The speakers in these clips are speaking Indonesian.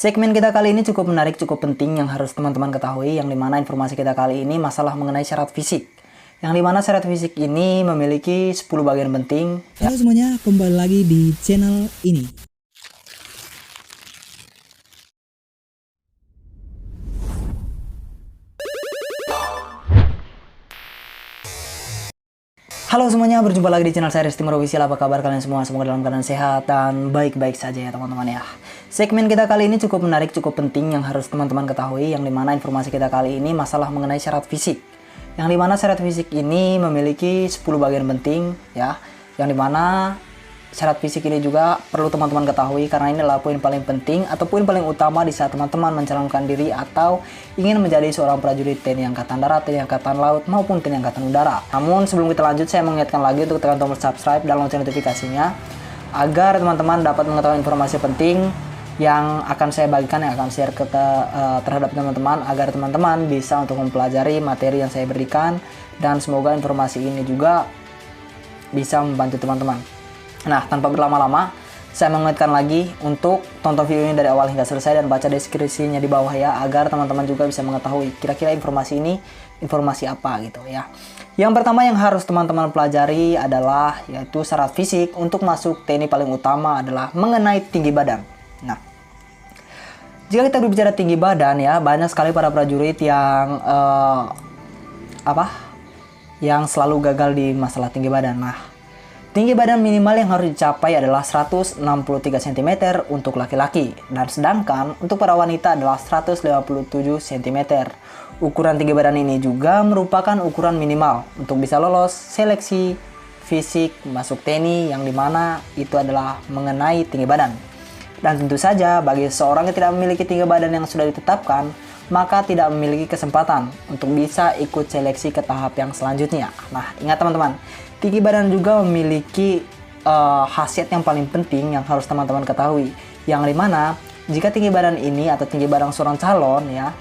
Segmen kita kali ini cukup menarik, cukup penting yang harus teman-teman ketahui, yang dimana informasi kita kali ini masalah mengenai syarat fisik. Yang dimana syarat fisik ini memiliki 10 bagian penting. Halo semuanya, kembali lagi di channel ini. Halo semuanya, berjumpa lagi di channel saya Resti Official. Apa kabar kalian semua? Semoga dalam keadaan sehat dan baik-baik saja ya teman-teman ya. Segmen kita kali ini cukup menarik, cukup penting yang harus teman-teman ketahui, yang dimana informasi kita kali ini masalah mengenai syarat fisik. Yang dimana syarat fisik ini memiliki 10 bagian penting ya. Yang dimana syarat fisik ini juga perlu teman-teman ketahui karena ini adalah poin paling penting atau poin paling utama di saat teman-teman mencalonkan diri atau ingin menjadi seorang prajurit TNI Angkatan Darat, TNI Angkatan Laut maupun TNI Angkatan Udara. Namun sebelum kita lanjut, saya mengingatkan lagi untuk tekan tombol subscribe dan lonceng notifikasinya agar teman-teman dapat mengetahui informasi penting yang akan saya bagikan, yang akan share terhadap teman-teman, agar teman-teman bisa untuk mempelajari materi yang saya berikan, dan semoga informasi ini juga bisa membantu teman-teman. Nah, tanpa berlama-lama, saya mengingatkan lagi untuk tonton video ini dari awal hingga selesai dan baca deskripsinya di bawah ya, agar teman-teman juga bisa mengetahui kira-kira informasi ini informasi apa gitu ya. Yang pertama yang harus teman-teman pelajari adalah yaitu syarat fisik untuk masuk TNI paling utama adalah mengenai tinggi badan. Nah, jika kita berbicara tinggi badan ya, banyak sekali para prajurit yang yang selalu gagal di masalah tinggi badan. Nah, tinggi badan minimal yang harus dicapai adalah 163 cm untuk laki-laki, dan sedangkan untuk para wanita adalah 157 cm. Ukuran tinggi badan ini juga merupakan ukuran minimal untuk bisa lolos seleksi fisik masuk TNI, yang dimana itu adalah mengenai tinggi badan. Dan tentu saja bagi seorang yang tidak memiliki tinggi badan yang sudah ditetapkan, maka tidak memiliki kesempatan untuk bisa ikut seleksi ke tahap yang selanjutnya. Nah, ingat teman-teman, tinggi badan juga memiliki khasiat yang paling penting yang harus teman-teman ketahui. Yang dimana jika tinggi badan ini atau tinggi badan seorang calon ya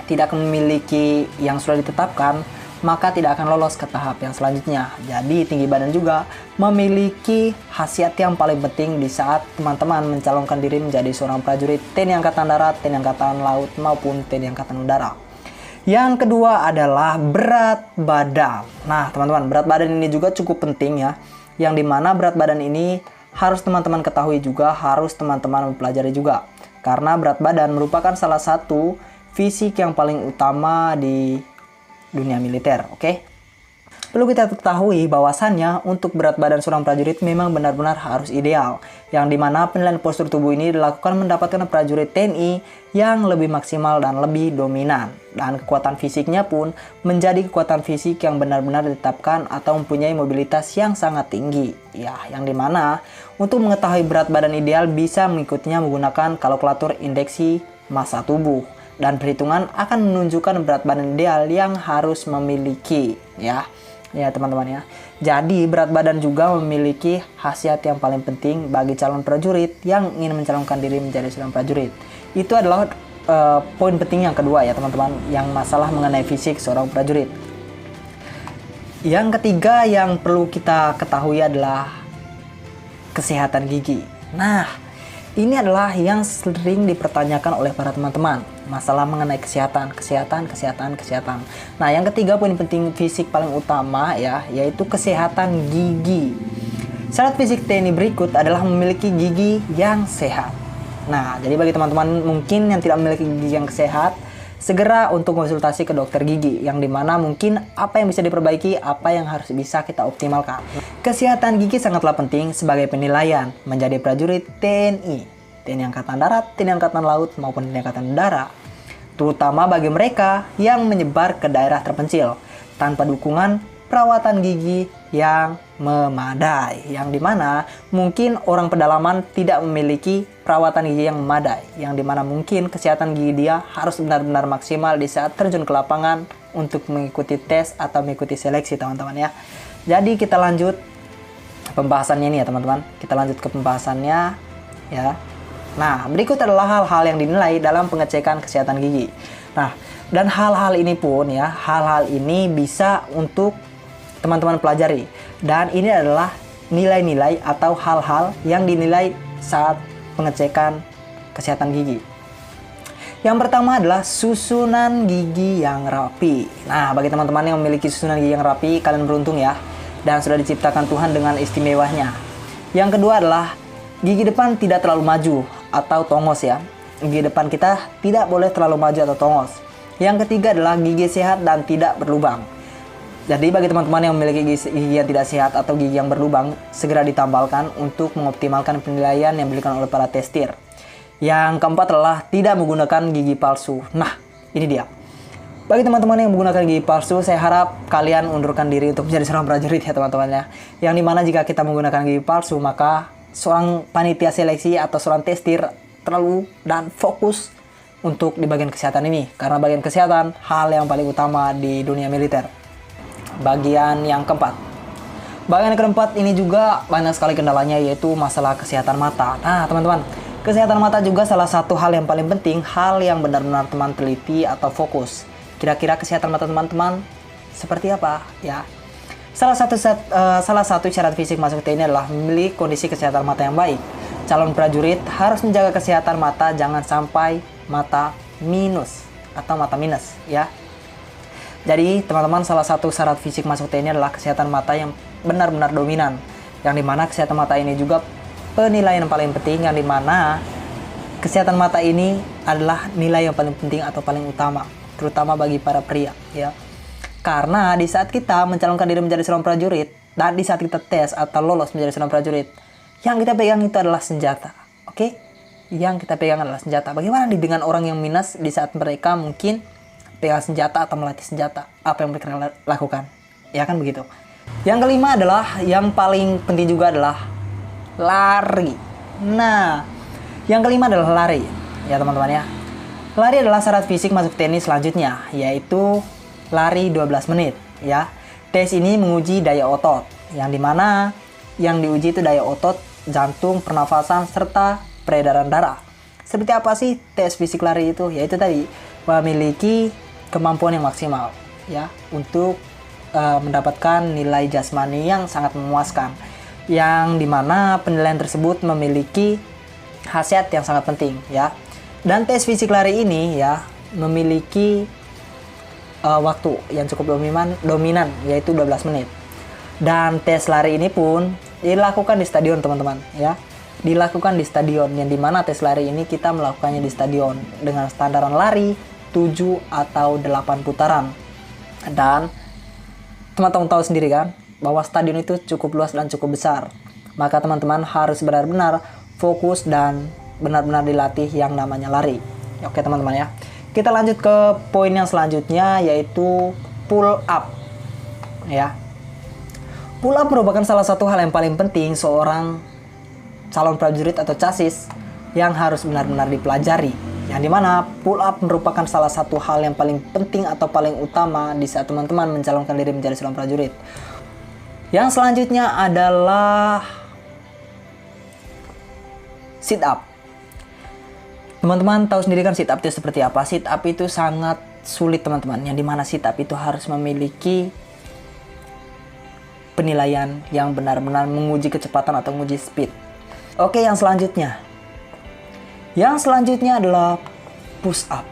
tidak memiliki yang sudah ditetapkan, maka tidak akan lolos ke tahap yang selanjutnya. Jadi tinggi badan juga memiliki khasiat yang paling penting di saat teman-teman mencalonkan diri menjadi seorang prajurit TNI Angkatan Darat, TNI Angkatan Laut maupun TNI Angkatan Udara. Yang kedua adalah berat badan. Nah teman-teman, berat badan ini juga cukup penting ya, yang dimana berat badan ini harus teman-teman ketahui juga, harus teman-teman mempelajari juga, karena berat badan merupakan salah satu fisik yang paling utama di dunia militer. Oke? Perlu kita ketahui bahwasannya untuk berat badan seorang prajurit memang benar-benar harus ideal, yang dimana penilaian postur tubuh ini dilakukan mendapatkan prajurit TNI yang lebih maksimal dan lebih dominan, dan kekuatan fisiknya pun menjadi kekuatan fisik yang benar-benar ditetapkan atau mempunyai mobilitas yang sangat tinggi ya, yang dimana untuk mengetahui berat badan ideal bisa mengikutinya menggunakan kalkulator indeksi massa tubuh, dan perhitungan akan menunjukkan berat badan ideal yang harus memiliki ya teman-teman ya. Jadi berat badan juga memiliki khasiat yang paling penting bagi calon prajurit yang ingin mencalonkan diri menjadi seorang prajurit. Itu adalah poin penting yang kedua ya teman-teman, yang masalah mengenai fisik seorang prajurit. Yang ketiga yang perlu kita ketahui adalah kesehatan gigi. Nah, ini adalah yang sering dipertanyakan oleh para teman-teman, masalah mengenai kesehatan. Nah, yang ketiga poin penting fisik paling utama ya, yaitu kesehatan gigi. Syarat fisik TNI berikut adalah memiliki gigi yang sehat. Nah, jadi bagi teman-teman mungkin yang tidak memiliki gigi yang sehat, segera untuk konsultasi ke dokter gigi, yang dimana mungkin apa yang bisa diperbaiki, apa yang harus bisa kita optimalkan. Kesehatan gigi sangatlah penting sebagai penilaian menjadi prajurit TNI, TNI Angkatan Darat, TNI Angkatan Laut maupun TNI Angkatan Udara, terutama bagi mereka yang menyebar ke daerah terpencil tanpa dukungan perawatan gigi yang memadai, yang dimana mungkin orang pedalaman tidak memiliki perawatan gigi yang memadai, yang dimana mungkin kesehatan gigi dia harus benar-benar maksimal di saat terjun ke lapangan untuk mengikuti tes atau mengikuti seleksi teman-teman ya. Jadi kita lanjut pembahasannya ini ya teman-teman, kita lanjut ke pembahasannya ya. Nah, berikut adalah hal-hal yang dinilai dalam pengecekan kesehatan gigi. Nah, dan hal-hal ini pun ya, hal-hal ini bisa untuk teman-teman pelajari, dan ini adalah nilai-nilai atau hal-hal yang dinilai saat pengecekan kesehatan gigi. Yang pertama adalah susunan gigi yang rapi. Nah, bagi teman-teman yang memiliki susunan gigi yang rapi, kalian beruntung ya, dan sudah diciptakan Tuhan dengan istimewanya. Yang kedua adalah gigi depan tidak terlalu maju atau tongos ya. Gigi depan kita tidak boleh terlalu maju atau tongos. Yang ketiga adalah gigi sehat dan tidak berlubang. Jadi bagi teman-teman yang memiliki gigi yang tidak sehat atau gigi yang berlubang, segera ditambalkan untuk mengoptimalkan penilaian yang diberikan oleh para testir. Yang keempat adalah tidak menggunakan gigi palsu. Nah, ini dia. Bagi teman-teman yang menggunakan gigi palsu, saya harap kalian undurkan diri untuk menjadi seorang prajurit ya teman-teman ya. Yang dimana jika kita menggunakan gigi palsu, maka seorang panitia seleksi atau seorang testir terlalu dan fokus untuk di bagian kesehatan ini. Karena bagian kesehatan hal yang paling utama di dunia militer. Bagian yang keempat. Bagian yang keempat ini juga banyak sekali kendalanya, yaitu masalah kesehatan mata. Nah teman-teman, kesehatan mata juga salah satu hal yang paling penting, hal yang benar-benar teman teliti atau fokus. Kira-kira kesehatan mata teman-teman seperti apa ya? Salah satu syarat fisik masuk TNI adalah memiliki kondisi kesehatan mata yang baik. Calon prajurit harus menjaga kesehatan mata, jangan sampai mata minus atau mata minus ya. Jadi teman-teman, salah satu syarat fisik masuk TNI adalah kesehatan mata yang benar-benar dominan. Yang dimana kesehatan mata ini juga penilaian yang paling penting, yang dimana kesehatan mata ini adalah nilai yang paling penting atau paling utama, terutama bagi para pria ya. Karena di saat kita mencalonkan diri menjadi seorang prajurit, dan di saat kita tes atau lolos menjadi seorang prajurit, yang kita pegang itu adalah senjata. Oke? Yang kita pegang adalah senjata. Bagaimana dengan orang yang minus di saat mereka mungkin pegang senjata atau melatih senjata? Apa yang mereka lakukan? Ya kan begitu. Yang kelima adalah, yang paling penting juga adalah lari. Nah, yang kelima adalah lari. Ya teman-teman ya. Lari adalah syarat fisik masuk TNI selanjutnya, yaitu lari 12 menit ya. Tes ini menguji daya otot, yang dimana yang diuji itu daya otot, jantung, pernafasan, serta peredaran darah. Seperti apa sih tes fisik lari itu? Yaitu tadi, memiliki kemampuan yang maksimal ya untuk mendapatkan nilai jasmani yang sangat memuaskan, yang dimana penilaian tersebut memiliki khasiat yang sangat penting ya. Dan tes fisik lari ini ya memiliki waktu yang cukup dominan yaitu 12 menit. Dan tes lari ini pun dilakukan di stadion teman-teman ya. Dilakukan di stadion, yang dimana tes lari ini kita melakukannya di stadion dengan standaran lari 7 atau 8 putaran. Dan teman-teman tahu sendiri kan bahwa stadion itu cukup luas dan cukup besar. Maka teman-teman harus benar-benar fokus dan benar-benar dilatih yang namanya lari. Oke teman-teman ya. Kita lanjut ke poin yang selanjutnya, yaitu pull up ya. Pull up merupakan salah satu hal yang paling penting seorang calon prajurit atau casis yang harus benar-benar dipelajari, yang dimana pull up merupakan salah satu hal yang paling penting atau paling utama di saat teman-teman mencalonkan diri menjadi seorang prajurit. Yang selanjutnya adalah sit up. Teman-teman tahu sendiri kan sit up itu seperti apa? Sit up itu sangat sulit teman-teman, yang dimana sit up itu harus memiliki penilaian yang benar-benar menguji kecepatan atau menguji speed. Oke, yang selanjutnya. Yang selanjutnya adalah push up.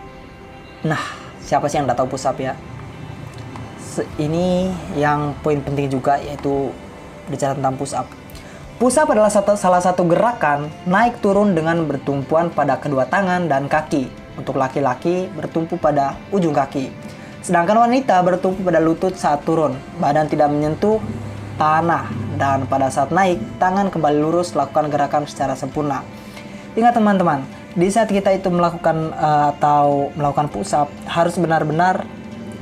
Nah, siapa sih yang nggak tahu push up ya? Ini yang poin penting juga, yaitu bicara tentang push up. Push up adalah salah satu gerakan naik turun dengan bertumpuan pada kedua tangan dan kaki. Untuk laki-laki bertumpu pada ujung kaki. Sedangkan wanita bertumpu pada lutut saat turun. Badan tidak menyentuh tanah, dan pada saat naik, tangan kembali lurus, lakukan gerakan secara sempurna. Ingat teman-teman, di saat kita itu melakukan push up, harus benar-benar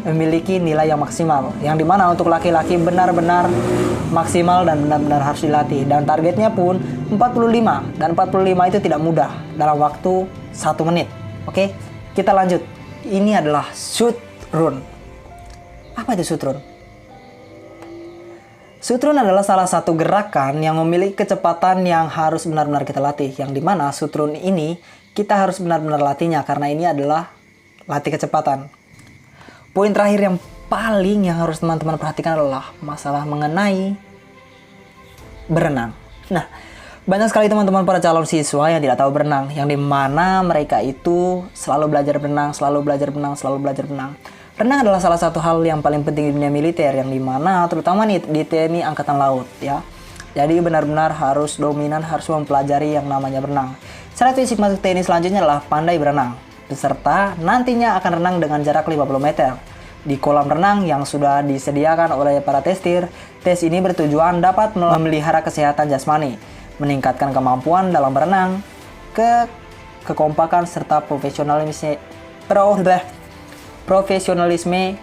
memiliki nilai yang maksimal, yang dimana untuk laki-laki benar-benar maksimal dan benar-benar harus dilatih, dan targetnya pun 45, dan 45 itu tidak mudah dalam waktu 1 menit. Oke, kita lanjut. Ini adalah shoot run. Apa itu shoot run? Shoot run adalah salah satu gerakan yang memiliki kecepatan yang harus benar-benar kita latih, yang dimana shoot run ini kita harus benar-benar latihnya, karena ini adalah latih kecepatan. Poin terakhir yang paling yang harus teman-teman perhatikan adalah masalah mengenai berenang. Nah, Banyak sekali teman-teman para calon siswa yang tidak tahu berenang, yang dimana mereka itu selalu belajar berenang, selalu belajar berenang, selalu belajar berenang. Renang adalah salah satu hal yang paling penting di dunia militer, yang dimana terutama nih di TNI Angkatan Laut ya. Jadi benar-benar harus dominan, harus mempelajari yang namanya berenang. Syarat fisik masuk TNI selanjutnya adalah pandai berenang, beserta nantinya akan renang dengan jarak 50 meter. Di kolam renang yang sudah disediakan oleh para testir, tes ini bertujuan dapat memelihara kesehatan jasmani, meningkatkan kemampuan dalam berenang, kekompakan serta profesionalisme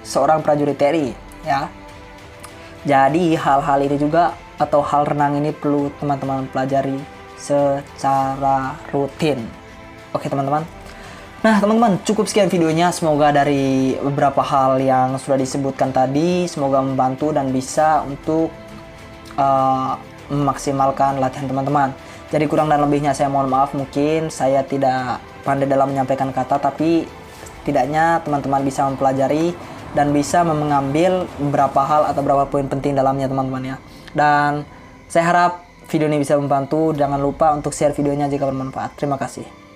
seorang prajurit TNI ya. Jadi hal-hal ini juga atau hal renang ini perlu teman-teman pelajari secara rutin. Oke teman-teman. Nah teman-teman, cukup sekian videonya. Semoga dari beberapa hal yang sudah disebutkan tadi, semoga membantu dan bisa untuk memaksimalkan latihan teman-teman. Jadi kurang dan lebihnya saya mohon maaf, mungkin saya tidak pandai dalam menyampaikan kata, tapi setidaknya teman-teman bisa mempelajari dan bisa mengambil beberapa hal atau beberapa poin penting dalamnya teman-teman ya. Dan saya harap video ini bisa membantu. Jangan lupa untuk share videonya jika bermanfaat. Terima kasih.